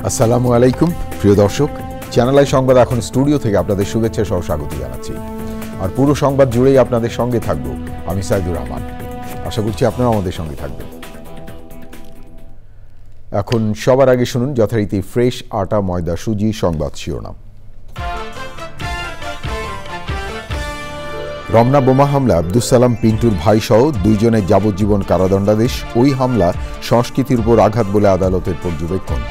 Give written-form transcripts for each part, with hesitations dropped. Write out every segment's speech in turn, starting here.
আসসালামু আলাইকুম প্রিয় দর্শক, চ্যানেল আই সংবাদ এখন স্টুডিও থেকে আপনাদের শুভেচ্ছা সহ স্বাগত জানাচ্ছি। আর পুরো সংবাদ জুড়েই আপনাদের সঙ্গে থাকবো আমি সাইদুর রহমান। আশা করছি আপনারা আমাদের সঙ্গে থাকবেন। এখন সবার আগে শুনুন যথারীতি ফ্রেশ আটা ময়দা সুজি সংবাদ শিরোনাম। রমনা বোমা হামলা আব্দুস সালাম পিন্টুর ভাই সহ দুইজনের যাবজ্জীবন কারাদণ্ডাদেশ। ওই হামলা সংস্কৃতির উপর আঘাত বলে আদালতের পর্যবেক্ষণ।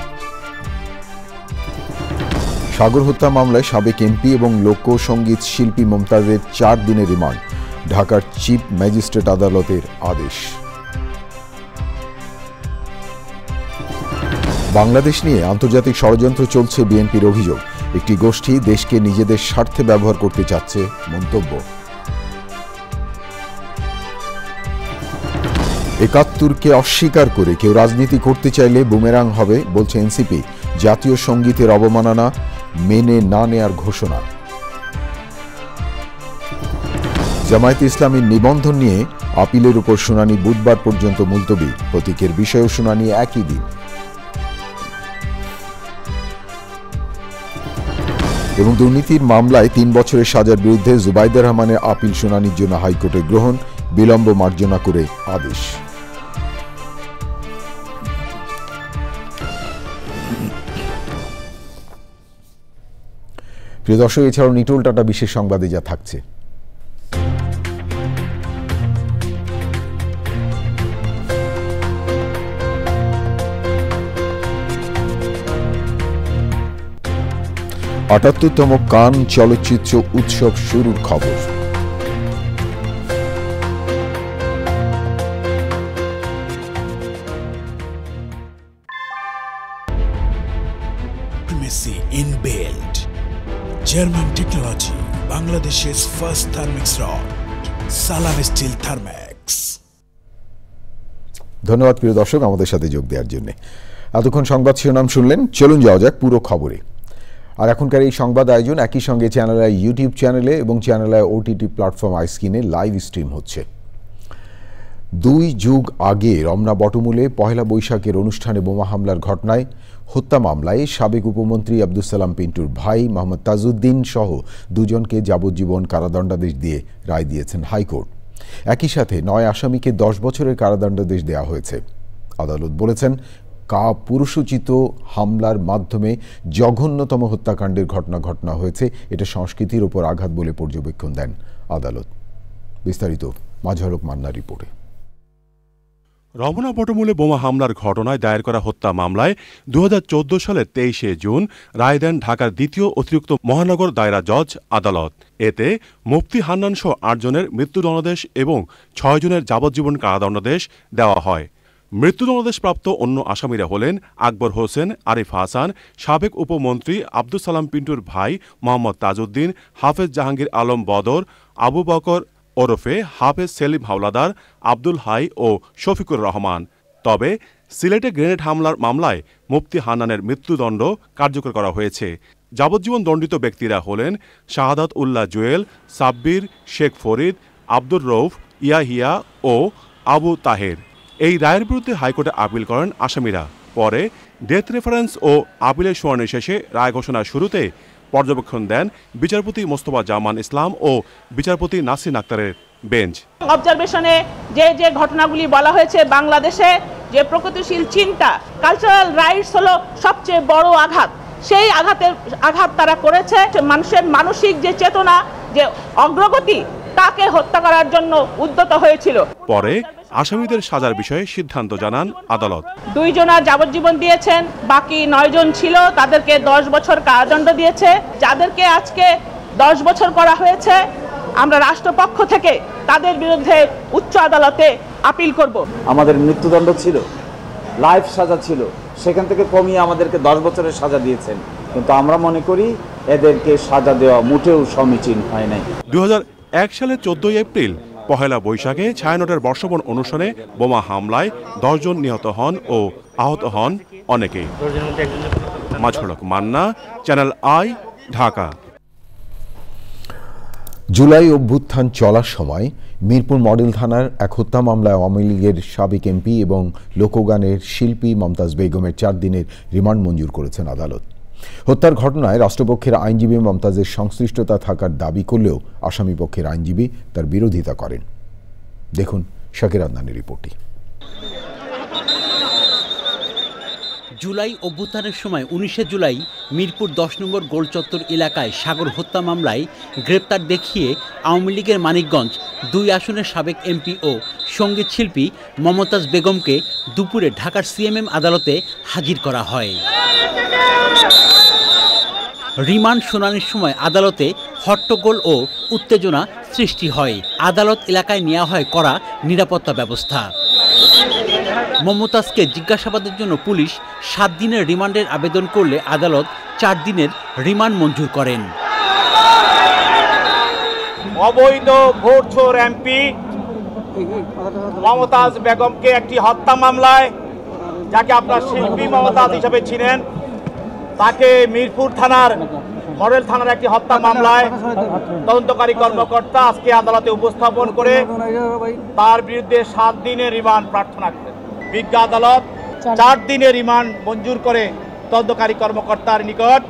সাগর হত্যা মামলায় সাবেক এমপি এবং লোকসঙ্গীত শিল্পী মমতাজের 4 দিনের রিমান্ড। ঢাকার চিফ ম্যাজিস্ট্রেট আদালতের আদেশ। বাংলাদেশ নিয়ে আন্তর্জাতিক ষড়যন্ত্র চলছে বিএনপির অভিযোগ। একটি গোষ্ঠী দেশকে নিজেদের স্বার্থে ব্যবহার করতে চাচ্ছে মন্তব্য। ৭১কে অস্বীকার করে কেউ রাজনীতি করতে চাইলে বুমেরাং হবে বলছে এনসিপি। জাতীয় সঙ্গীতের অবমাননা মেনে না নেয়ার ঘোষণা। জামায়াতে ইসলামীর নিবন্ধন নিয়ে আপিলের উপর শুনানি বুধবার পর্যন্ত মুলতবি। প্রতীকের বিষয়েও শুনানি একই দিন। এবং দুর্নীতির মামলায় 3 বছরের সাজার বিরুদ্ধে জুবাইদুর রহমানের আপিল শুনানির জন্য হাইকোর্টের গ্রহণ, বিলম্ব মার্জনা করে আদেশ। প্রিয় দর্শক, এছাড়াও নিটোল টাটা বিশেষ সংবাদে যা থাকছে। আটাত্তরতম কান চলচ্চিত্র উৎসব শুরুর খবর। Inbuilt German technology, Bangladesh's first thermix rod, Salam Steel Thermax. ধন্যবাদ প্রিয় দর্শক আমাদের সাথে যোগ দেওয়ার জন্য। এতক্ষণ সংবাদ শিরোনাম শুনলেন, চলুন যাওয়া যাক পুরো খবরে। আর এখনকার এই সংবাদ আয়োজন একই সঙ্গে চ্যানেল আই ইউটিউব চ্যানেলে এবং চ্যানেল আই ওটিটি প্ল্যাটফর্ম আইস্ক্রিনে লাইভ স্ট্রিম হচ্ছে। 2 যুগ আগে রমনা বটমূলে পহেলা বৈশাখের অনুষ্ঠানে বোমা হামলার ঘটনায় হত্যা মামলায় সাবেক উপমন্ত্রী আব্দুস সালাম পিন্টুর ভাই মোহাম্মদ তাজউদ্দিন সহ 2 জনকে যাবজ্জীবন কারাদণ্ডাদেশ দিয়ে রায় দিয়েছেন হাইকোর্ট। একই সাথে 9 আসামিকে 10 বছরের কারাদণ্ডাদেশ দেওয়া হয়েছে। আদালত বলেছেন, পুরুষোচিত হামলার মাধ্যমে জঘন্যতম হত্যাকাণ্ডের ঘটনা হয়েছে। এটা সংস্কৃতির উপর আঘাত বলে পর্যবেক্ষণ দেন আদালত। বিস্তারিত মাজহারুক মান্নার রিপোর্টে। রমনা বটমূলে বোমা হামলার ঘটনায় দায়ের করা হত্যা মামলায় 2014 সালের 23শে জুন রায় দেন ঢাকার দ্বিতীয় অতিরিক্ত মহানগর দায়রা জজ আদালত। এতে মুফতি হান্নান সহ 8 জনের মৃত্যুদণ্ডাদেশ এবং 6 জনের যাবজ্জীবন কারাদণ্ডাদেশ দেওয়া হয়। মৃত্যুদণ্ডাদেশপ্রাপ্ত অন্য আসামিরা হলেন আকবর হোসেন, আরিফ হাসান, সাবেক উপমন্ত্রী আব্দুস সালাম পিন্টুর ভাই মোহাম্মদ তাজউদ্দিন, হাফেজ জাহাঙ্গীর আলম বদর, আবু বকর ওরফে হাফেজ সেলিম হাওলাদার, আব্দুল হাই ও শফিকুর রহমান। তবে সিলেটে গ্রেনেড হামলার মামলায় মুফতি হান্নানের মৃত্যুদণ্ড কার্যকর করা হয়েছে। যাবজ্জীবন দণ্ডিত ব্যক্তিরা হলেন শাহাদাত উল্লাহ জুয়েল, সাব্বির, শেখ ফরিদ, আব্দুর রৌফ, ইয়াহিয়া ও আবু তাহের। এই রায়ের বিরুদ্ধে হাইকোর্টে আপিল করেন আসামিরা। পরে ডেথ রেফারেন্স ও আপিলের শুনানি শেষে রায় ঘোষণার শুরুতে পর্যবেক্ষণ দেন বিচারপতি মোস্তফা জামান ইসলাম ও বিচারপতি নাসরিন আক্তারের বেঞ্চ। অবজারভেশনে যে ঘটনাগুলি বলা হয়েছে, বাংলাদেশে যে প্রগতিশীল চিন্তা, কালচারাল রাইটস হলো সবচেয়ে বড় আঘাত। সেই আঘাত তারা করেছে। মানুষের মানসিক যে চেতনা, যে অগ্রগতি, তাকে হত্যা করার জন্য উদ্যত হয়েছিল। পরে আসামিদের সাজার বিষয়ে সিদ্ধান্ত জানান আদালত। 2 জনের যাবজ্জীবন দিয়েছেন, বাকি 9 জন ছিল, তাদেরকে 10 বছর কারাদণ্ড দিয়েছে। যাদেরকে আজকে 10 বছর করা হয়েছে, আমরা রাষ্ট্রপক্ষ থেকে তাদের বিরুদ্ধে উচ্চ আদালতে আপিল করব। আমাদের মৃত্যুদণ্ড ছিল, লাইফ সাজা ছিল, সেখান থেকে কমিয়ে আমাদেরকে 10 বছরের সাজা দিয়েছেন। কিন্তু আমরা মনে করি এদেরকে সাজা দেওয়া মোটেও সমীচীন হয় নাই। 2001 সালের 14 এপ্রিল পহেলা বৈশাখে ছায়ানটের বর্ষবরণ অনুষ্ঠানে বোমা হামলায় 10 জন নিহত হন ও আহত হন অনেকেই। মাজহারুক মান্না, চ্যানেল আই, ঢাকা। জুলাই অভ্যুত্থান চলার সময় মিরপুর মডেল থানার এক হত্যা মামলায় আওয়ামী লীগের সাবেক এমপি এবং লোকগানের শিল্পী মমতাজ বেগমের 4 দিনের রিমান্ড মঞ্জুর করেছেন আদালত। হত্যার ঘটনায় রাষ্ট্রপক্ষের আইনজীবী মমতাজের সংশ্লিষ্টতা থাকার দাবি করলেও আসামিপক্ষের আইনজীবী তার বিরোধিতা করেন। দেখুন শাকির আদনানের রিপোর্টটি। জুলাই অভ্যুত্থানের সময় 19 জুলাই মিরপুর 10 নম্বর গোলচত্বর এলাকায় সাগর হত্যা মামলায় গ্রেপ্তার দেখিয়ে আওয়ামী লীগের মানিকগঞ্জ 2 আসনের সাবেক এমপি ও সঙ্গীত শিল্পী মমতাজ বেগমকে দুপুরে ঢাকার সিএমএম আদালতে হাজির করা হয়। রিমান্ড শুনানির সময় আদালতে হট্টগোল ও উত্তেজনা সৃষ্টি হয়। আদালত এলাকায় নেওয়া হয় কড়া নিরাপত্তা ব্যবস্থা। মমতাজকে জিজ্ঞাসাবাদের জন্য পুলিশ 7 দিনের রিমান্ডের আবেদন করলে আদালত 4 দিনের রিমান্ড মঞ্জুর করেন। অবৈধ ভোটচোর এমপি মমতাজ বেগমকে একটি হত্যা মামলায়, যাকে আপনার শিল্পী মমতাজ হিসেবে ছিলেন, তাকে মিরপুর থানার মডেল থানার একটি হত্যা মামলায় তদন্তকারী কর্মকর্তা আজকে আদালতে উপস্থাপন করে তার বিরুদ্ধে 7 দিনের রিমান্ড প্রার্থনা করেন। বিজ্ঞ আদালত 4 দিনের রিমান্ড মঞ্জুর করে তদন্তকারী কর্মকর্তার নিকট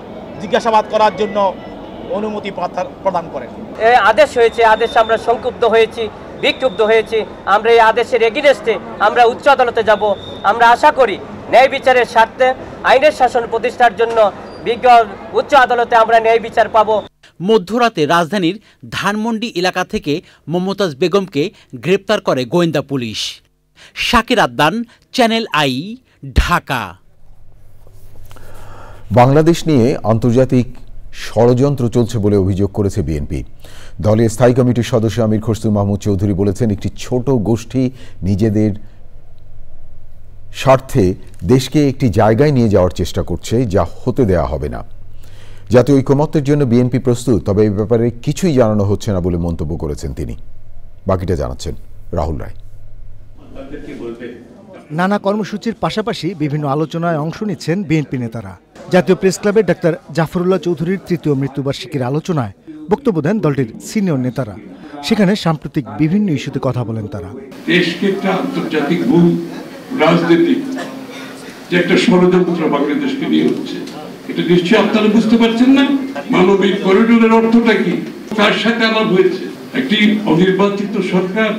জিজ্ঞাসাবাদ করার জন্য অনুমতি প্রদান করেন। এই আদেশ হয়েছে, আদেশে আমরা সংক্ষুব্ধ হয়েছি, বিক্ষুব্ধ হয়েছি। আমরা এই আদেশের এগেইনস্টে আমরা উচ্চ আদালতে যাব। আমরা আশা করি ন্যায় বিচারের স্বার্থে আইনের শাসন প্রতিষ্ঠার জন্য বিজ্ঞ উচ্চ আদালতে আমরা ন্যায় বিচার পাব। মধ্যরাতে রাজধানীর ধানমন্ডি এলাকা থেকে মমতাজ বেগমকে গ্রেপ্তার করে গোয়েন্দা police. Shakir Adnan, channel I, Dhaka. Bangladesh নিয়ে আন্তর্জাতিক ষড়যন্ত্র চলছে বলে অভিযোগ করেছে বিএনপি। দলের স্থায়ী কমিটির সদস্য আমির খসরু মাহমুদ চৌধুরী বলেছেন, একটি ছোট গোষ্ঠী নিজেদের স্বার্থে দেশকে একটি জায়গায় নিয়ে যাওয়ার চেষ্টা করছে, যা হতে দেয়া হবে না। জাতীয় ঐকমত্যের জন্য বিএনপি প্রস্তুত, তবে এই ব্যাপারে কিছুই জানানো হচ্ছে না বলে মন্তব্য করেছেন তিনি। বাকিটা জানাচ্ছেন রাহুল রায়। নানা কর্মসূচির পাশাপাশি বিভিন্ন আলোচনায় অংশ নিচ্ছেন বিএনপি নেতারা। জাতীয় প্রেস ক্লাবের ডাক্তার জাফরুল্লাহ চৌধুরীর 3য় মৃত্যুবার্ষিকীর আলোচনায় বক্তব্য দেন দলটির সিনিয়র নেতারা। সেখানে সাম্প্রতিক বিভিন্ন ইস্যুতে কথা বলেন তারা। দেশকে একটা আন্তর্জাতিক ভূ রাজনীতি যে একটা ষড়যন্ত্র বাংলাদেশকে নিয়ে হচ্ছে, এটা নিশ্চয়ই আপনারা বুঝতে পারছেন না। মানবিক করিডোরের অর্থটা কি, কার সাথে আলাপ হয়েছে? একটি অনির্বাচিত সরকার,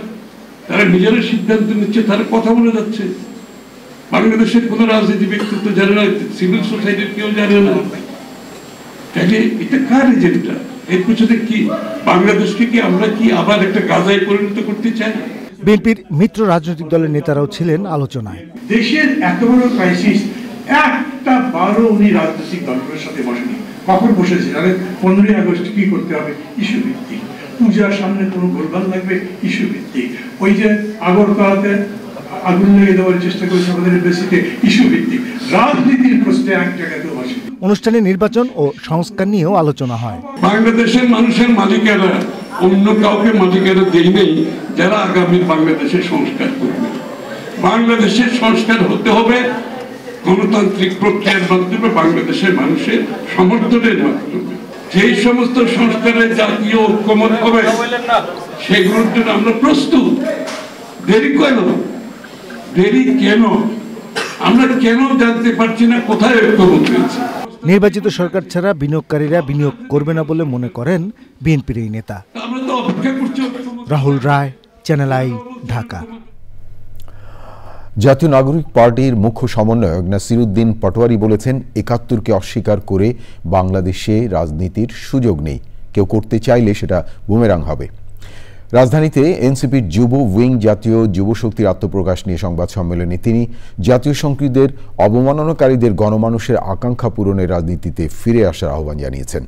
তারা নিজেরা সিদ্ধান্ত নিচ্ছে, তারা কথা বলে যাচ্ছে। বাংলাদেশের কোন রাজনীতি ব্যক্তিত্ব জানে না, সিভিল সোসাইটির কেউ জানে না। তাহলে এটা কার এজেন্ডা? এর পিছনে কি? বাংলাদেশকে কি আমরা কি আবার একটা গাজায় পরিণত করতে চাই? বিএনপির মিত্র রাজনৈতিক দলের নেতারাও ছিলেন আলোচনায়। দেশের এত বড় ক্রাইসিস, একটা বারো উনি রাজনৈতিক দলগুলোর সাথে বসেনি। কখন বসেছে জানেন? 15ই আগস্ট কি করতে হবে, ইস্যু ভিত্তিক। পূজার সামনে কোনো গোলমাল লাগবে, ইস্যু ভিত্তিক। ওই যে আগরতলাতে আগুন লেগে দেওয়ার চেষ্টা করেছে আমাদের এমবেসিতে, ইস্যু ভিত্তিক। রাজনীতির প্রশ্নে এক জায়গাতেও বসে। অনুষ্ঠানে নির্বাচন ও সংস্কার নিয়েও আলোচনা হয়। বাংলাদেশের মানুষের মালিকেরা অন্য কাউকে মালিকেরা দেই নেই যারা আগামী বাংলাদেশের সংস্কার করবে। বাংলাদেশের সংস্কার হতে হবে গণতান্ত্রিক প্রক্রিয়ার মাধ্যমে, বাংলাদেশের মানুষের সমর্থনের মাধ্যমে। সেই সমস্ত সংস্কারের জাতীয় ঐক্যমত হবে, সেগুলোর জন্য আমরা প্রস্তুত। দেরি কেন? দেরি কেন? আমরা কেন জানতে পারছি না কোথায় ঐক্যমত হয়েছে? নির্বাচিত সরকার ছাড়া বিনিয়োগকারীরা বিনিয়োগ করবে না বলে মনে করেন বিএনপির এই নেতা। রাহুল রায়, চ্যানেল আই, ঢাকা। জাতীয় নাগরিক পার্টির মুখ্য সমন্বয়ক নাসিরউদ্দিন পাটোয়ারি বলেছেন, ৭১কে অস্বীকার করে বাংলাদেশে রাজনীতির সুযোগ নেই। কেউ করতে চাইলে সেটা বুমেরাং হবে। রাজধানীতে এনসিপির যুব উইং জাতীয় যুব শক্তির আত্মপ্রকাশ নিয়ে সংবাদ সম্মেলনে তিনি জাতীয় সংস্কৃতির অবমাননাকারীদের গণমানুষের আকাঙ্ক্ষা পূরণের রাজনীতিতে ফিরে আসার আহ্বান জানিয়েছেন।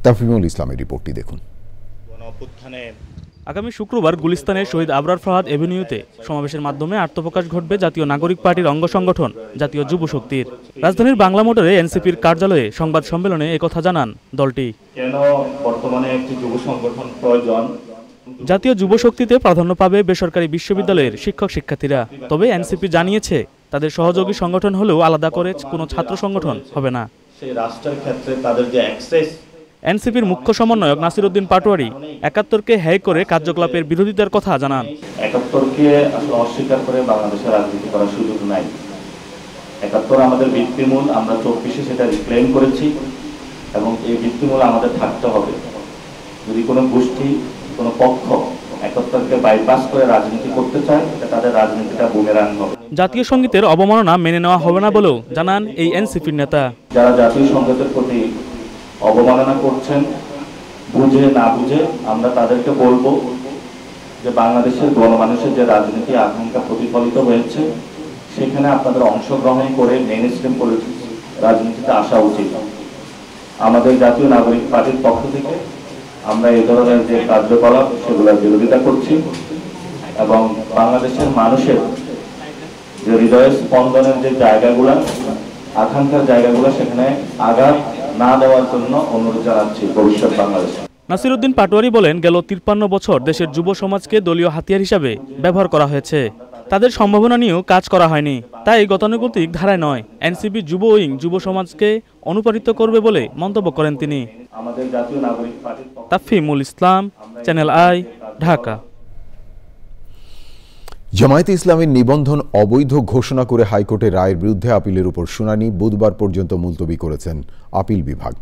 তাফহিমুল ইসলামের রিপোর্টটি দেখুন। আগামী শুক্রবার গুলিস্তানের শহীদ আবরার ফাহাদ এভিনিউতে সমাবেশের মাধ্যমে আত্মপ্রকাশ ঘটবে জাতীয় নাগরিক পার্টির অঙ্গ সংগঠন জাতীয় যুব শক্তির। রাজধানীর বাংলা মোটরে এনসিপির কার্যালয়ে সংবাদ সম্মেলনে একথা জানান দলটি। কেন বর্তমানে একটি যুব সংগঠন প্রয়োজন? জাতীয় যুব শক্তিতে প্রাধান্য পাবে বেসরকারি বিশ্ববিদ্যালয়ের শিক্ষক শিক্ষার্থীরা। তবে এনসিপি জানিয়েছে তাদের সহযোগী সংগঠন হলেও আলাদা করে কোনো ছাত্র সংগঠন হবে না। সেই রাষ্ট্রের ক্ষেত্রে তাদের যে অ্যাক্সেস, এনসিপির মুখ্য সমন্বয়ক নাসিরউদ্দিন পাটোয়ারি ৭১কে হ্যায় করে কার্যকলাপের বিরোধিতার কথা জানান। ৭১কে আসলে অস্বীকার করে বাংলাদেশের রাজনীতি করার সুযোগ নাই। ৭১ আমাদের ভিত্তিমূল, আমরা ২৪-এ সেটা রিক্লেম করেছি এবং এই ভিত্তিমূল আমাদের থাকতে হবে। যদি কোনো গোষ্ঠী, কোনো পক্ষ ৭১কে বাইপাস করে রাজনীতি করতে চায়, তাদের রাজনীতিটা বুমেরাং হবে। জাতীয় সঙ্গীতের অবমাননা মেনে নেওয়া হবে না বলেও জানান এই এনসিপির নেতা। যারা জাতীয় সঙ্গীতের প্রতি অবমাননা করছেন, বুঝে না বুঝে, আমরা তাদেরকে বলবো যে বাংলাদেশের গণমানুষের যে রাজনীতি আকাঙ্ক্ষা প্রতিফলিত হয়েছে, সেখানে আপনাদের অংশগ্রহণ করে মেইন স্ট্রিম পলিটিক্স রাজনীতিতে আসা উচিত। আমাদের জাতীয় নাগরিক পার্টির পক্ষ থেকে আমরা এই ধরনের যে কার্যকলাপ সেগুলোর বিরোধিতা করছি এবং বাংলাদেশের মানুষের যে হৃদয়ের স্পন্দনের যে জায়গাগুলো, আকাঙ্ক্ষার জায়গাগুলো, সেখানে আঘাত না দেওয়ার জন্য অনুরোধ জানাচ্ছি ভবিষ্যৎ বাংলাদেশে। নাসিরউদ্দিন পাটোয়ারি বলেন, গেল ৫৩ বছর দেশের যুব সমাজকে দলীয় হাতিয়ার হিসাবে ব্যবহার করা হয়েছে। তাদের সম্ভাবনা নিয়েও কাজ করা হয়নি, তাই গতানুগতিক ধারায় নয়, এনসিপি যুব উইং যুব সমাজকে অনুপ্রাণিত করবে বলে মন্তব্য করেন তিনি। তাফহিমুল ইসলাম, চ্যানেল আই, ঢাকা। জামায়াতে ইসলামের নিবন্ধন অবৈধ ঘোষণা করে হাইকোর্টের রায়ের বিরুদ্ধে আপিলের উপর শুনানি বুধবার পর্যন্ত মুলতবি করেছেন আপিল বিভাগ।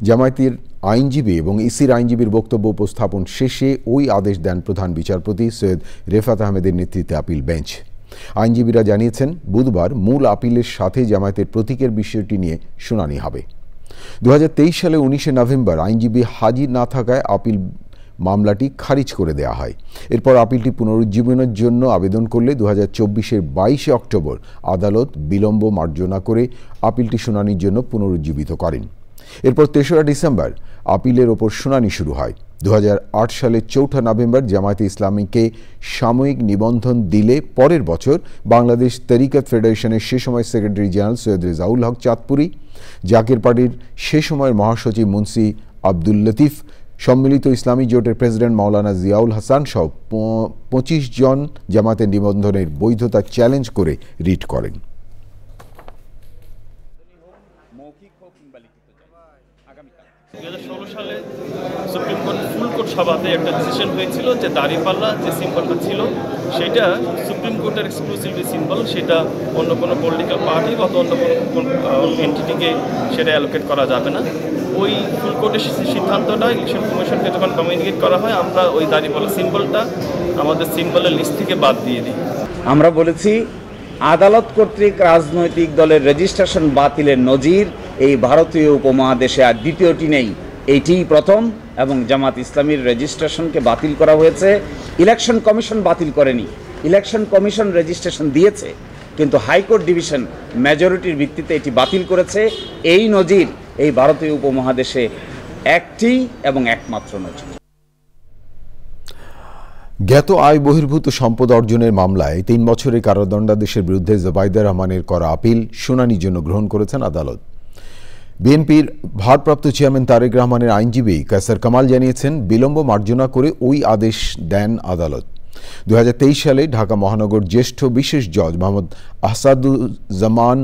জামায়াতের আইনজীবী এবং ইসির আইনজীবীর বক্তব্য উপস্থাপন শেষে ওই আদেশ দেন প্রধান বিচারপতি সৈয়দ রেফাত আহমেদের নেতৃত্বে আপিল বেঞ্চ। আইনজীবীরা জানিয়েছেন, বুধবার মূল আপিলের সাথে জামায়াতের প্রতীকের বিষয়টি নিয়ে শুনানি হবে। ২০২৩ সালে ১৯ নভেম্বর আইনজীবী হাজির না থাকায় আপিল মামলাটি খারিজ করে দেওয়া হয়। এরপর আপিলটি পুনরুজ্জীবনের জন্য আবেদন করলে ২০২৪-এর ২২ অক্টোবর আদালত বিলম্ব মার্জনা করে আপিলটি শুনানির জন্য পুনরুজ্জীবিত করেন। এরপর ৩রা ডিসেম্বর আপিলের ওপর শুনানি শুরু হয়। ২০০৮ সালের ৪ঠা নভেম্বর জামায়াতে ইসলামীকে সাময়িক নিবন্ধন দিলে পরের বছর বাংলাদেশ তরিকত ফেডারেশনের সে সময় সেক্রেটারি জেনারেল সৈয়দ রেজাউল হক চাঁদপুরি, জাকের পার্টির সে সময়ের মহাসচিব মুন্সি আব্দুল লতিফ, সম্মিলিত ইসলামী জোটের প্রেসিডেন্ট মাওলানা জিয়াউল হাসান সহ ২৫ জন জামায়াতের নিবন্ধনের বৈধতা চ্যালেঞ্জ করে রিট করেন। সালে সুপ্রিম কোর্ট ফুল কোর্ট সভাতে একটা ডিসিশন হয়েছিল যে দাঁড়িপাল্লা যে সিম্বলটা ছিল সেটা সুপ্রিম কোর্টের এক্সক্লুসিভলি সিম্বল, সেটা অন্য কোনো পলিটিক্যাল পার্টি বা অন্য কোনো এন্টিটিকে সেটা অ্যালোকেট করা যাবে না। ওই ফুল কোর্টের সিদ্ধান্তটা ইলেকশন কমিশনকে যখন কমিউনিকেট করা হয়, আমরা ওই দাঁড়িপাল্লা সিম্বলটা আমাদের সিম্বলের লিস্ট থেকে বাদ দিয়ে দিই। আমরা বলেছি, আদালত কর্তৃক রাজনৈতিক দলের রেজিস্ট্রেশন বাতিলের নজির এই ভারতীয় উপমহাদেশে আর দ্বিতীয়টি নেই, এইটিই প্রথম। এবং জামাত ইসলামীর রেজিস্ট্রেশনকে বাতিল করা হয়েছে, ইলেকশন কমিশন বাতিল করেনি। ইলেকশন কমিশন রেজিস্ট্রেশন দিয়েছে, কিন্তু হাইকোর্ট ডিভিশন মেজরিটির ভিত্তিতে এটি বাতিল করেছে। এই নজির এই ভারতীয় উপমহাদেশে একটি এবং একমাত্র নজির। জ্ঞাত আয় বহির্ভূত সম্পদ অর্জনের মামলায় ৩ বছরের কারাদণ্ডাদেশের বিরুদ্ধে জুবাইদা রহমানের করা আপিল শুনানির জন্য গ্রহণ করেছেন আদালত। বিএনপির ভারপ্রাপ্ত চেয়ারম্যান তারেক রহমানের আইনজীবী কায়সার কামাল জানিয়েছেন, বিলম্ব মার্জনা করে ওই আদেশ দেন আদালত। ২০২৩ সালে ঢাকা মহানগর জ্যেষ্ঠ বিশেষ জজ মোহাম্মদ আসাদুজ্জামান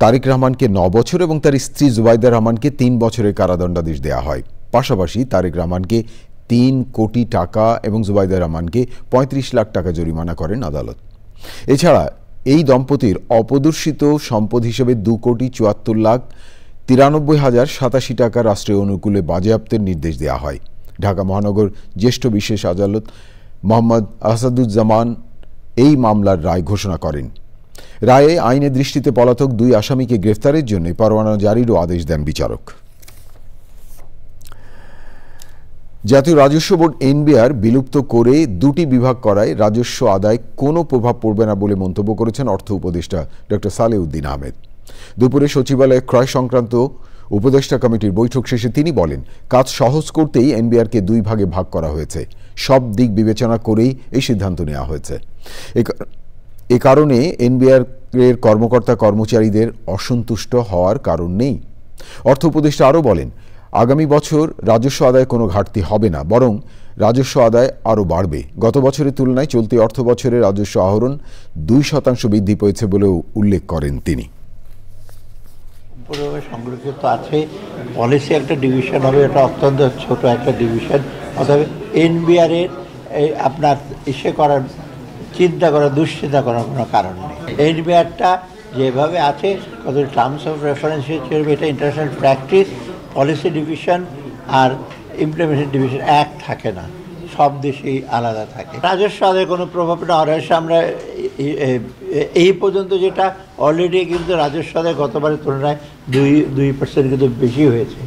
তারেক রহমানকে ৯ বছর এবং তার স্ত্রী জুবাইদা রহমানকে ৩ বছরের কারাদণ্ডাদেশ দেওয়া হয়। পাশাপাশি তারেক রহমানকে ৩ কোটি টাকা এবং জুবাইদা রহমানকে ৩৫ লাখ টাকা জরিমানা করেন আদালত। এছাড়া এই দম্পতির অপদর্শিত সম্পদ হিসেবে ২,৭৪,৯৩,০৮৭ টাকা রাষ্ট্রীয় অনুকূলে বাজেয়াপ্তের নির্দেশ দেওয়া হয়। ঢাকা মহানগর জ্যেষ্ঠ বিশেষ আদালত মোহাম্মদ আসাদুজ্জামান এই মামলার রায় ঘোষণা করেন। রায়ে আইনের দৃষ্টিতে পলাতক ২ আসামিকে গ্রেফতারের জন্য পরোয়ানা জারিরও আদেশ দেন বিচারক। জাতীয় রাজস্ব বোর্ড এনবিআর বিলুপ্ত করে ২টি বিভাগ করায় রাজস্ব আদায় কোনো প্রভাব পড়বে না বলে মন্তব্য করেছেন অর্থ উপদেষ্টা ডক্টর সালেউদ্দিন আহমেদ। দুপুরে সচিবালয়ে ক্রয় সংক্রান্ত উপদেষ্টা কমিটির বৈঠক শেষে তিনি বলেন, কাজ সহজ করতেই এনবিআরকে ২ ভাগে ভাগ করা হয়েছে। সব দিক বিবেচনা করেই এই সিদ্ধান্ত নেওয়া হয়েছে। এ কারণে এনবিআর এর কর্মকর্তা কর্মচারীদের অসন্তুষ্ট হওয়ার কারণ নেই। অর্থ উপদেষ্টা আরও বলেন, আগামী বছর রাজস্ব আদায় কোনো ঘাটতি হবে না, বরং রাজস্ব আদায় আরও বাড়বে। গত বছরের তুলনায় চলতি অর্থ বছরে রাজস্ব আহরণ ২% বৃদ্ধি পেয়েছে বলেও উল্লেখ করেন তিনি। পূর্বভাবে সংরক্ষিত আছে। পলিসি একটা ডিভিশন হবে, এটা অত্যন্ত ছোট একটা ডিভিশন। অথবা এনবিআরের আপনার করার চিন্তা করার দুশ্চিন্তা করার কোনো কারণ নেই। এনবিআরটা যেভাবে আছে কত টার্মস অফ রেফারেন্স হিসেবে এটা ইন্টারন্যাশনাল প্র্যাকটিস, পলিসি ডিভিশন আর ইমপ্লিমেন্টেশন ডিভিশন এক থাকে না, সব দেশেই আলাদা থাকে। রাজস্ব আদায় কোনো প্রভাব না, রাজস্ব আমরা এই পর্যন্ত যেটা অলরেডি কিন্তু রাজস্ব আদায় গতবারের তুলনায় 2% কিন্তু বেশি হয়েছে।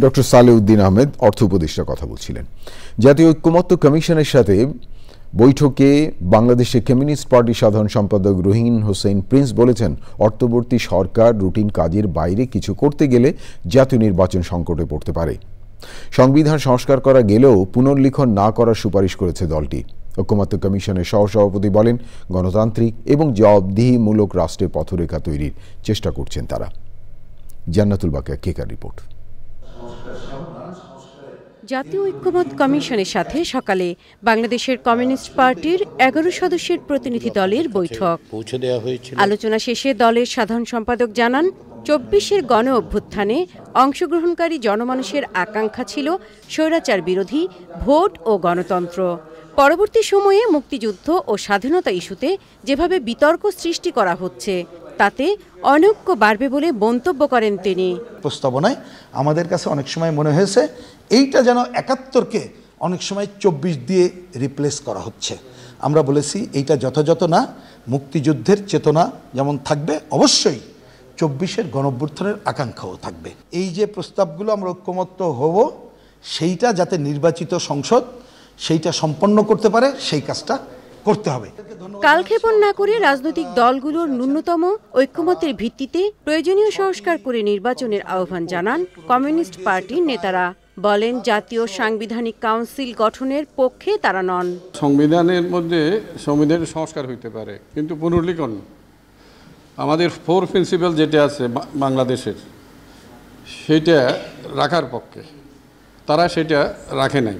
ডক্টর সালেউদ্দিন আহমেদ অর্থ উপদেষ্টার কথা বলছিলেন। জাতীয় ঐক্যমত্য কমিশনের সাথে বৈঠকে বাংলাদেশের কমিউনিস্ট পার্টির সাধারণ সম্পাদক রহিন হোসেন প্রিন্স বলেছেন, অর্থবর্তী সরকার রুটিন কাজের বাইরে কিছু করতে গেলে জাতীয় নির্বাচন সংকটে পড়তে পারে। সংবিধান সংস্কার করা গেলেও পুনর্লিখন না করার সুপারিশ করেছে দলটি। ঐক্যমত্য কমিশনের সহসভাপতি বলেন, গণতান্ত্রিক এবং জবাবদিহিমূলক রাষ্ট্রের পথরেখা তৈরির চেষ্টা করছেন তারা। জান্নাতুল বাকিয়া, কেকার রিপোর্ট। জাতীয় ঐক্যমত্য কমিশনের সাথে সকালে বাংলাদেশের কমিউনিস্ট পার্টির 11 সদস্যের প্রতিনিধি দলের বৈঠক আলোচনা শেষে দলের সাধারণ সম্পাদক জানান, 24-এর গণ অভ্যুত্থানে অংশগ্রহণকারী জনমানুষের আকাঙ্ক্ষা ছিল স্বৈরাচার বিরোধী ভোট ও গণতন্ত্র। পরবর্তী সময়ে মুক্তিযুদ্ধ ও স্বাধীনতা ইস্যুতে যেভাবে বিতর্ক সৃষ্টি করা হচ্ছে তাতে অনৈক্য বাড়বে বলে মন্তব্য করেন তিনি। প্রস্তাবনায় আমাদের কাছে অনেক সময় মনে হয়েছে এইটা যেন 71-কে অনেক সময় 24 দিয়ে রিপ্লেস করা হচ্ছে। আমরা বলেছি এইটা যথাযথ না, মুক্তিযুদ্ধের চেতনা যেমন থাকবে অবশ্যই 24-এর গণঅভ্যুত্থানের আকাঙ্ক্ষাও থাকবে। এই যে প্রস্তাবগুলো আমরা ঐক্যমত্য হব সেইটা যাতে নির্বাচিত সংসদ সেইটা সম্পন্ন করতে পারে সেই কাজটা করতে হবে। কালক্ষেপণ না করে রাজনৈতিক দলগুলোর ন্যূনতম ঐক্যমতের ভিত্তিতে প্রয়োজনীয় সংস্কার করে নির্বাচনের আহ্বান জানান কমিউনিস্ট পার্টির নেতারা। বলেন, জাতীয় সাংবিধানিক কাউন্সিল গঠনের পক্ষে তারা নন। সংবিধানের মধ্যে সংবিধানের সংস্কার হইতে পারে, কিন্তু পুনর্লিখন আমাদের 4 প্রিন্সিপাল যেটা আছে বাংলাদেশের সেটা রাখার পক্ষে, তারা সেটা রাখে নাই।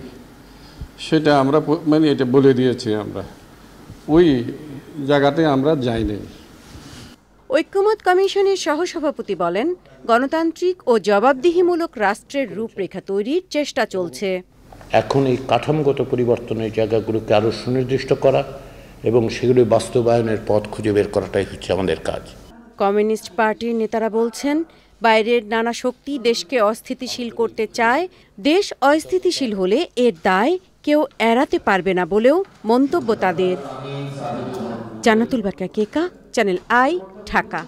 সেটা আমরা মানে এটা বলে দিয়েছি, আমরা ওই জায়গাতে আমরা যাই নাই। ঐক্যমত্য কমিশনের সহসভাপতি বলেন, গণতান্ত্রিক ও জবাবদিহিমূলক রাষ্ট্রের রূপরেখা তৈরির চেষ্টা চলছে। এখন এই কাঠামোগত পরিবর্তনের জায়গাগুলোকে আরও সুনির্দিষ্ট করা এবং সেগুলি বাস্তবায়নের পথ খুঁজে বের করাটাই হচ্ছে আমাদের কাজ। কমিউনিস্ট পার্টির নেতারা বলছেন, বাইরের নানা শক্তি দেশকে অস্থিতিশীল করতে চায়। দেশ অস্থিতিশীল হলে এর দায় কেউ এড়াতে পারবে না বলেও মন্তব্য তাদের। জান্নাতুল বাকিয়া, কেকা, চ্যানেল আই, ঢাকা।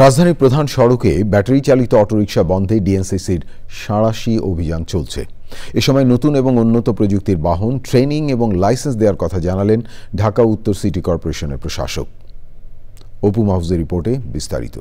রাজধানীর প্রধান সড়কে ব্যাটারি চালিত অটোরিকশা বন্ধে ডিএনসিসির সাঁড়াশি অভিযান চলছে। এ সময় নতুন এবং উন্নত প্রযুক্তির বাহন, ট্রেনিং এবং লাইসেন্স দেওয়ার কথা জানালেন ঢাকা উত্তর সিটি কর্পোরেশনের প্রশাসক। অপু মাহফুজের রিপোর্টে বিস্তারিত।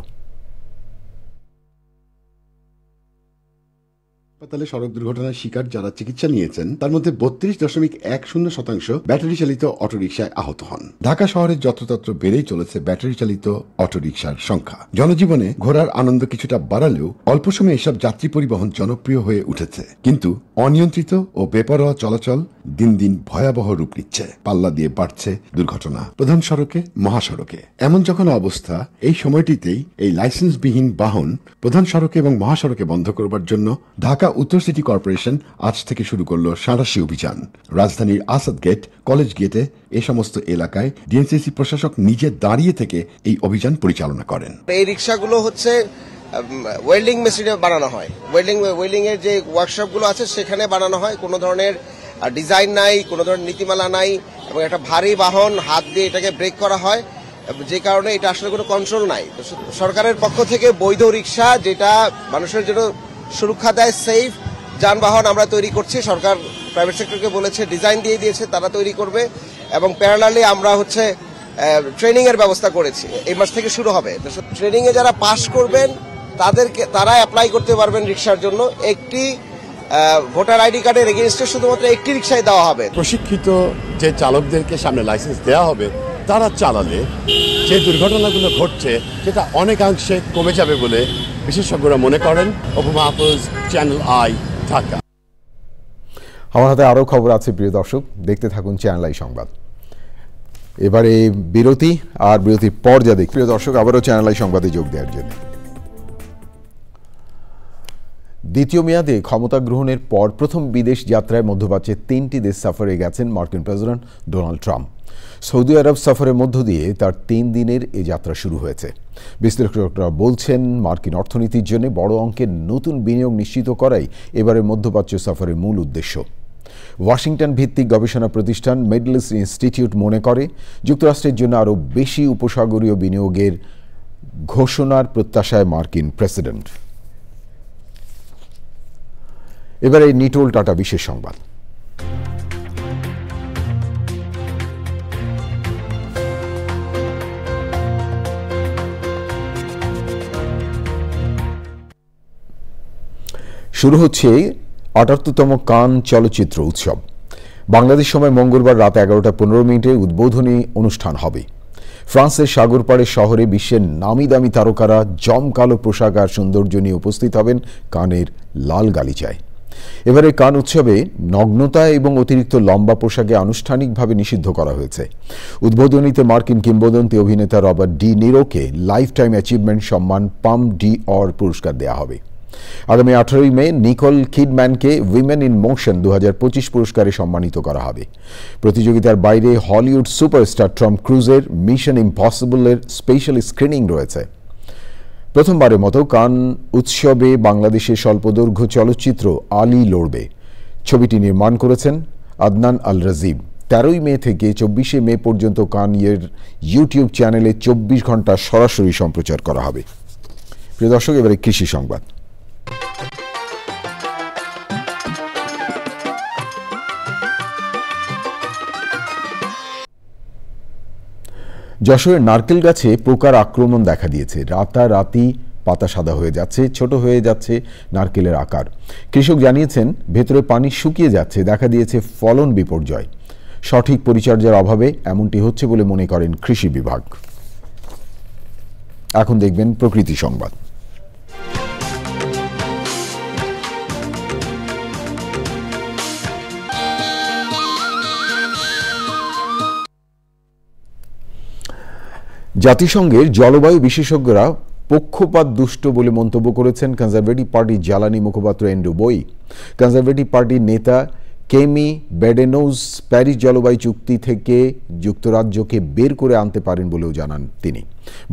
হাসপাতালে সড়ক দুর্ঘটনার শিকার যারা চিকিৎসা নিয়েছেন তার মধ্যে 32.10% ব্যাটারি চালিত অটোরিকশায় আহত হন। ঢাকা শহরে যত্রতত্র বেড়েই চলেছে ব্যাটারি চালিত অটোরিকশার সংখ্যা। জনজীবনে ঘোরার আনন্দ কিছুটা বাড়ালেও অল্প সময়ে এসব যাত্রী পরিবহন জনপ্রিয় হয়ে উঠেছে, কিন্তু অনিয়ন্ত্রিত ও বেপরোয়া চলাচল দিন দিন ভয়াবহ রূপ নিচ্ছে। পাল্লা দিয়ে বাড়ছে দুর্ঘটনা প্রধান সড়কে, মহাসড়কে। এমন যখন অবস্থা, এই সময়টিতেই এই লাইসেন্সবিহীন বাহন প্রধান সড়কে এবং মহাসড়কে বন্ধ করবার জন্য ঢাকা উত্তর সিটি কর্পোরেশন আজ থেকে শুরু করলো সাঁড়াশি অভিযান। রাজধানীর আসাদ গেট, কলেজ গেটে এ সমস্ত এলাকায় ডিএনসিসি প্রশাসক নিজে দাঁড়িয়ে থেকে এই অভিযান পরিচালনা করেন। এই রিক্সাগুলো হচ্ছে ওয়েল্ডিং মেশিনে বানানো হয়। ওয়েল্ডিং এর যে ওয়ার্কশপগুলো আছে সেখানে বানানো হয়। কোনো ধরনের ডিজাইন নাই, কোনো ধরনের নীতিমালা নাই, এবং একটা ভারী বাহন হাত দিয়ে এটাকে ব্রেক করা হয়, যে কারণে এটা আসলে কোনো কন্ট্রোল নাই। সরকারের পক্ষ থেকে বৈধ রিক্সা যেটা মানুষের জন্য সুরক্ষা দেয়, সেফ যানবাহন আমরা তৈরি করছি। সরকার প্রাইভেট সেক্টরকে বলেছে, ডিজাইন দিয়ে দিয়েছে, তারা তৈরি করবে, এবং প্যারালালি আমরা হচ্ছে ট্রেনিং এর ব্যবস্থা করেছি। এই মাস থেকে শুরু হবে। ট্রেনিং এ যারা পাস করবেন তারা অ্যাপ্লাই করতে পারবেন রিক্সার জন্য। একটি ভোটার আইডি কার্ডের এগেইনস্টে শুধুমাত্র একটি রিক্সায় দেওয়া হবে। প্রশিক্ষিত যে চালকদেরকে সামনে লাইসেন্স দেওয়া হবে তারা চালালে যে দুর্ঘটনাগুলো ঘটছে সেটা অনেকাংশে কমে যাবে বলে বিশেষজ্ঞরা মনে করেন। Apu Mahfuz, channel I, Dhaka. আমার হাতে আরও খবর আছে প্রিয় দর্শক, দেখতে থাকুন চ্যানেল আই সংবাদ। এবারে বিরতি, আর বিরতির পর যা দেখি প্রিয় দর্শক আবারও চ্যানেল আই সংবাদে যোগ দেওয়ার জন্য। দ্বিতীয় মেয়াদে ক্ষমতা গ্রহণের পর প্রথম বিদেশ যাত্রায় মধ্যপ্রাচ্যের 3টি দেশ সফরে গেছেন মার্কিন প্রেসিডেন্ট ডোনাল্ড ট্রাম্প। সৌদি আরব সফরের মধ্য দিয়ে তার 3 দিনের এই যাত্রা শুরু হয়েছে। বিশ্লেষকরা বলছেন মার্কিন অর্থনীতির জন্য বড় অঙ্কের নতুন বিনিয়োগ নিশ্চিত করাই এবারের মধ্যপ্রাচ্য সফরের মূল উদ্দেশ্য। ওয়াশিংটন ভিত্তিক গবেষণা প্রতিষ্ঠান মিডল ইস্ট ইনস্টিটিউট মনে করে যুক্তরাষ্ট্রের জন্য আরও বেশি উপসাগরীয় বিনিয়োগের ঘোষণার প্রত্যাশায় মার্কিন প্রেসিডেন্ট। এবারে নিটোল টাটা বিশেষ সংবাদ। শুরু হচ্ছে ৭৮তম কান চলচ্চিত্র উৎসব। বাংলাদেশ সময় মঙ্গলবার রাত ১১টা ১৫ উদ্বোধনী অনুষ্ঠান হবে। ফ্রান্সের সাগরপাড়ে শহরে বিশ্বের নামি দামি তারকারা জমকালো পোশাক আর সৌন্দর্য নিয়ে উপস্থিত হবেন কানের লাল গালিচায়। এবারে কান উৎসবে নগ্নতা এবং অতিরিক্ত লম্বা পোশাকে আনুষ্ঠানিকভাবে নিষিদ্ধ করা হয়েছে। উদ্বোধনীতে মার্কিন কিংবদন্তি অভিনেতা রবার্ট ডি নিরোকে লাইফ টাইম অ্যাচিভমেন্ট সম্মান পাম ডি অর পুরস্কার দেওয়া হবে। আগামী 18 মে নিকোল কিডম্যানকে উইমেন ইন মোশন 2025 পুরস্কারে সম্মানিত করা হবে। প্রতিযোগিতার বাইরে হলিউড সুপারস্টার টম ক্রুজের মিশন ইম্পসিবলের স্পেশাল স্ক্রিনিং রয়েছে। প্রথমবারের মতো কান উৎসবে বাংলাদেশের স্বল্পদৈর্ঘ্য চলচ্চিত্র আলী লড়বে। ছবিটি নির্মাণ করেছেন আদনান আল রাজিব। 13 মে থেকে 24 মে পর্যন্ত কান এর ইউটিউব চ্যানেলে 24 ঘন্টা সরাসরি সম্প্রচার করা হবে। প্রিয় দর্শক, এবারে কৃষি সংবাদ। যশোরের নারকেল গাছে পোকার আক্রমণ দেখা দিয়েছে। রাতারাতি পাতা সাদা হয়ে যাচ্ছে, ছোট হয়ে যাচ্ছে নারকেলের আকার। কৃষক জানিয়েছেন ভেতরে পানি শুকিয়ে যাচ্ছে, দেখা দিয়েছে ফলন বিপর্যয়। সঠিক পরিচর্যার অভাবে এমনটি হচ্ছে বলে মনে করেন কৃষি বিভাগ। এখন দেখবেন প্রকৃতি সংবাদ। জাতিসংঘের জলবায়ু বিশেষজ্ঞরা পক্ষপাত দুষ্ট বলে মন্তব্য করেছেন কনজারভেটিভ পার্টির জ্বালানি মুখপাত্র এন্ড্রু বই। কনজারভেটিভ পার্টির নেতা কেমি বেডেনোজ প্যারিস জলবায়ু চুক্তি থেকে যুক্তরাজ্যকে বের করে আনতে পারেন বলেও জানান তিনি।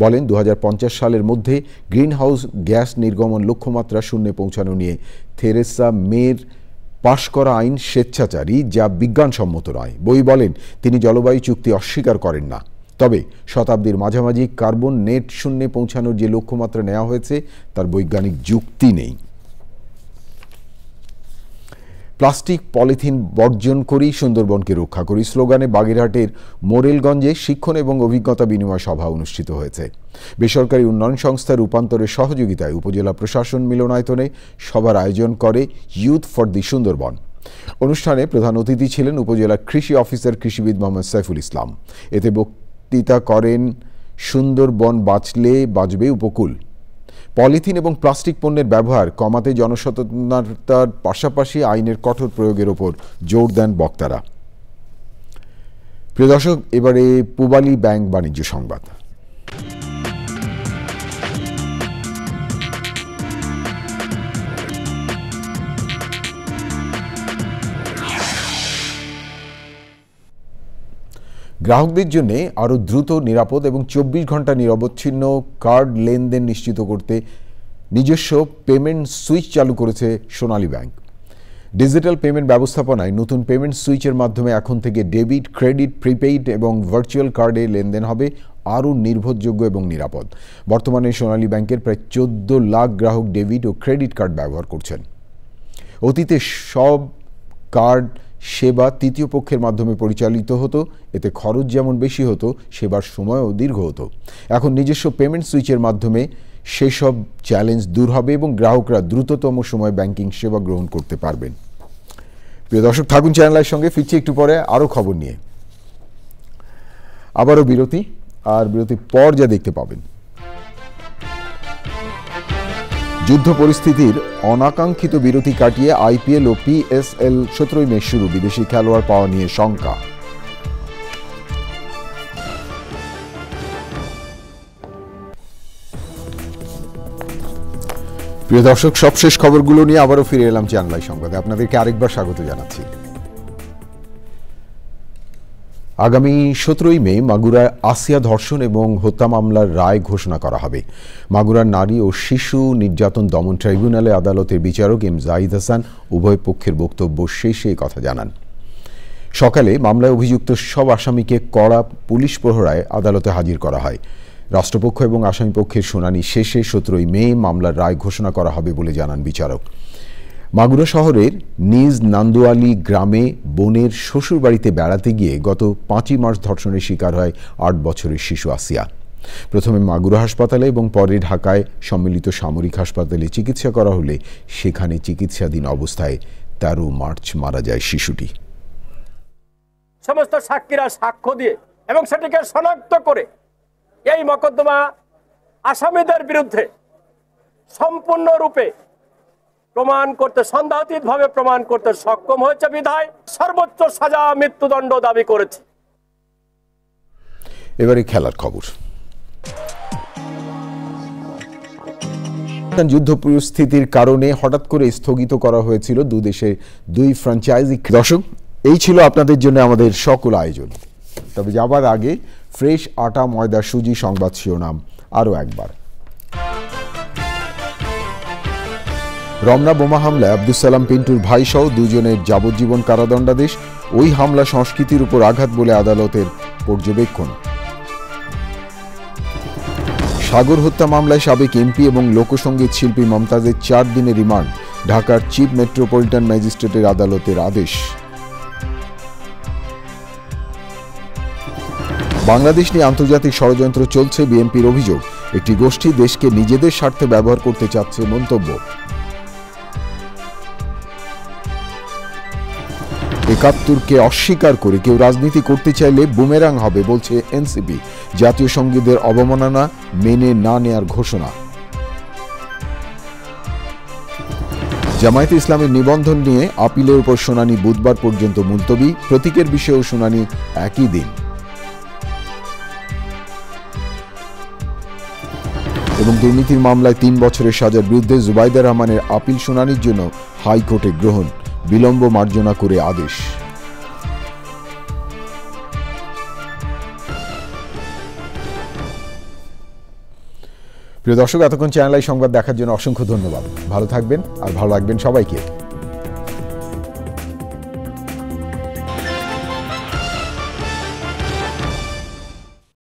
বলেন 2050 সালের মধ্যে গ্রিনহাউস গ্যাস নির্গমন লক্ষ্যমাত্রা শূন্যে পৌঁছানো নিয়ে থেরেসা মের পাশ করা আইন স্বেচ্ছাচারী, যা বিজ্ঞানসম্মত নয়। বই বলেন তিনি জলবায়ু চুক্তি অস্বীকার করেন না, তবে শতাব্দীর মাঝামাঝি কার্বন নেট শূন্যে পৌঁছানোর যে লক্ষ্যমাত্রা নেওয়া হয়েছে তার বৈজ্ঞানিক যুক্তি নেই। প্লাস্টিক পলিথিন বর্জন করি, সুন্দরবনকে রক্ষা করি স্লোগানে বাগেরহাটের মোরেলগঞ্জে শিক্ষণ এবং অভিজ্ঞতা বিনিময় সভা অনুষ্ঠিত হয়েছে। বেসরকারি উন্নয়ন সংস্থা রূপান্তরের সহযোগিতায় উপজেলা প্রশাসন মিলনায়তনে সভার আয়োজন করে ইউথ ফর দি সুন্দরবন। অনুষ্ঠানে প্রধান অতিথি ছিলেন উপজেলা কৃষি অফিসার কৃষিবিদ মোহাম্মদ সাইফুল ইসলাম। এতে বক্তৃতা করেন সুন্দরবন বাঁচলে বাঁচবে উপকূল। পলিথিন এবং প্লাস্টিক পণ্যের ব্যবহার কমাতে জনসচেতনতার পাশাপাশি আইনের কঠোর প্রয়োগের ওপর জোর দেন বক্তারা। প্রিয় দর্শক, এবারে পূবালী ব্যাংক বাণিজ্য সংবাদ। গ্রাহকদের জন্য আরও দ্রুত, নিরাপদ এবং 24 ঘন্টা নিরবচ্ছিন্ন কার্ড লেনদেন নিশ্চিত করতে নিজস্ব পেমেন্ট সুইচ চালু করেছে সোনালী ব্যাংক। ডিজিটাল পেমেন্ট ব্যবস্থাপনায় নতুন পেমেন্ট সুইচের মাধ্যমে এখন থেকে ডেবিট, ক্রেডিট, প্রিপেইড এবং ভার্চুয়াল কার্ডে লেনদেন হবে আরও নির্ভরযোগ্য এবং নিরাপদ। বর্তমানে সোনালী ব্যাংকের প্রায় 14 লাখ গ্রাহক ডেবিট ও ক্রেডিট কার্ড ব্যবহার করছেন। অতীতে সব কার্ড সেবা তৃতীয় পক্ষের মাধ্যমে পরিচালিত হতো, এতে খরচ যেমন বেশি হতো, সেবার সময়ও দীর্ঘ হতো। এখন নিজস্ব পেমেন্ট সুইচের মাধ্যমে সেসব চ্যালেঞ্জ দূর হবে এবং গ্রাহকরা দ্রুততম সময় ব্যাংকিং সেবা গ্রহণ করতে পারবেন। প্রিয় দর্শক, থাকুন চ্যানেলের সঙ্গে, ফিরছি একটু পরে আরও খবর নিয়ে। আবারও বিরতি, আর বিরতির পর যা দেখতে পাবেন, যুদ্ধ পরিস্থিতির অনাকাঙ্ক্ষিত বিরতি কাটিয়ে আইপিএল ও পিএসএল 17 মে শুরু, বিদেশি খেলোয়াড় পাওয়া নিয়ে শঙ্কা। প্রিয় দর্শক, সবশেষ খবরগুলো নিয়ে আবারও ফিরে এলাম চ্যানেল আই সংবাদে। আপনাদেরকে আরেকবার স্বাগত জানাচ্ছি। আগামী 17ই মে মাগুরায় আসিয়া ধর্ষণ এবং হত্যা মামলার রায় ঘোষণা করা হবে। মাগুরার নারী ও শিশু নির্যাতন দমন ট্রাইব্যুনালে আদালতের বিচারক এম জাহিদ হাসান উভয় পক্ষের বক্তব্য শেষে এই কথা জানান। সকালে মামলায় অভিযুক্ত সব আসামিকে কড়া পুলিশ প্রহরায় আদালতে হাজির করা হয়। রাষ্ট্রপক্ষ এবং আসামিপক্ষের শুনানি শেষে 17ই মে মামলার রায় ঘোষণা করা হবে বলে জানান বিচারক। মাগুরা শহরের নিজ নান্দুয়ালি গ্রামে বোনের শ্বশুরবাড়িতে বেড়াতে গিয়ে গত 5ই মার্চ ধর্ষণের শিকার হয় 8 বছরের শিশু আসিয়া। প্রথমে মাগুরা হাসপাতালে এবং পরে ঢাকায় সম্মিলিত সামরিক হাসপাতালে চিকিৎসা করা হলে সেখানে চিকিৎসাধীন অবস্থায় 13 মার্চ মারা যায় শিশুটি। সমস্ত সাক্ষীরা সাক্ষ্য দিয়ে এবং সেটিকে শনাক্ত করে এই মোকদ্দমা আসামিদের বিরুদ্ধে সম্পূর্ণরূপে প্রমাণ করতে, সন্দেহাতীতভাবে প্রমাণ করতে সক্ষম হয়েছে বিধায় সর্বোচ্চ সাজা মৃত্যুদণ্ড দাবি করেছে। এবারে খেলার খবর। যুদ্ধ পরিস্থিতির কারণে হঠাৎ করে স্থগিত করা হয়েছিল দেশের 2 ফ্র্যাঞ্চাইজি। দর্শক, এই ছিল আপনাদের জন্য আমাদের সকল আয়োজন। তবে যাবার আগে ফ্রেশ আটা ময়দা সুজি সংবাদ শিরোনাম আরও একবার। রমনা বোমা হামলায় আব্দুল সালাম পিন্টুর ভাই সহ 2 জনের যাবজ্জীবন কারাদণ্ডাদেশ। ওই হামলা সংস্কৃতির উপর আঘাত বলে আদালতের পর্যবেক্ষণ। সাগর হত্যা মামলায় সাবেক এমপি এবং লোকসঙ্গীত শিল্পী মমতাজের 4 দিনের রিমান্ড। ঢাকার চিফ মেট্রোপলিটন ম্যাজিস্ট্রেটের আদালতের আদেশ। বাংলাদেশ নিয়ে আন্তর্জাতিক ষড়যন্ত্র চলছে, বিএনপির অভিযোগ। একটি গোষ্ঠী দেশকে নিজেদের স্বার্থে ব্যবহার করতে চাচ্ছে, মন্তব্য। 71কে অস্বীকার করে কেউ রাজনীতি করতে চাইলে বুমেরাং হবে বলছে এনসিপি। জাতীয় সঙ্গীতের অবমাননা মেনে না নেয়ার ঘোষণা। জামায়াতে ইসলামের নিবন্ধন নিয়ে আপিলের উপর শুনানি বুধবার পর্যন্ত মুলতবি। প্রতীকের বিষয়েও শুনানি একই দিন। এবং দুর্নীতির মামলায় 3 বছরের সাজার বিরুদ্ধে জুবাইদা রহমানের আপিল শুনানির জন্য হাইকোর্টে গ্রহণ। বিলম্ব মার্জনা করে আদেশ। প্রিয় দর্শক, এতক্ষণ চ্যানেল আই সংবাদ দেখার জন্য অসংখ্য ধন্যবাদ। ভালো থাকবেন আর ভালো রাখবেন সবাইকে।